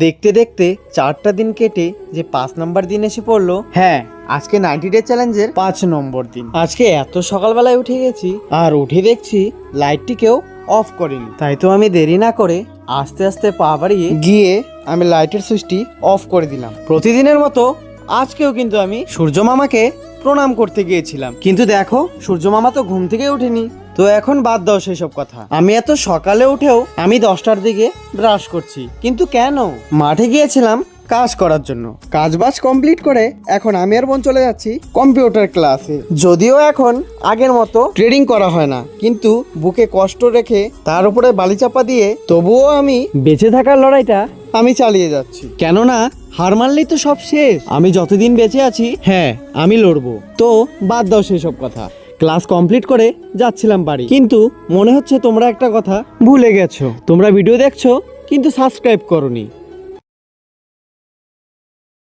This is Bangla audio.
দেখতে দেখতে 4টা দিন কেটে যে 5 নম্বর দিন এসে পড়লো। হ্যাঁ, আজকে 90 ডে চ্যালেঞ্জের 5 নম্বর দিন। আজকে এত সকালবেলায় উঠে গেছি আর উঠে দেখছি লাইটটিকেও অফ করিনি। তাই তো আমি দেরি না করে আস্তে আস্তে পা বাড়িয়ে গিয়ে আমি লাইটের সুইচটি অফ করে দিলাম। প্রতিদিনের মতো আজকেও কিন্তু আমি সূর্য মামাকে প্রণাম করতে গিয়েছিলাম, কিন্তু দেখো সূর্য মামা তো ঘুম থেকে ওঠেনি। তো এখন বাদ দাও সেসব কথা। আমি এত সকালে উঠেও আমি 10টার দিকে ব্রাশ করছি, কিন্তু কেন? মাঠে গিয়েছিলাম কাজ করার জন্য। কাজ বাজ কমপ্লিট করে এখন আমি আর বোন চলে যাচ্ছি কম্পিউটার ক্লাসে। যদিও এখন আগের মতো ট্রেডিং করা হয় না, কিন্তু বুকে কষ্ট রেখে তার উপরে বালি চাপা দিয়ে তবুও আমি বেঁচে থাকার লড়াইটা আমি চালিয়ে যাচ্ছি। কেননা হার মানলেই তো সব শেষ। আমি যতদিন বেঁচে আছি, হ্যাঁ আমি লড়বো। তো বাদ দাও সেসব কথা। ক্লাস কমপ্লিট করে যাচ্ছিলাম বাড়ি, কিন্তু মনে হচ্ছে তোমরা একটা কথা ভুলে গেছো। তোমরা ভিডিও দেখছো কিন্তু সাবস্ক্রাইব করোনি।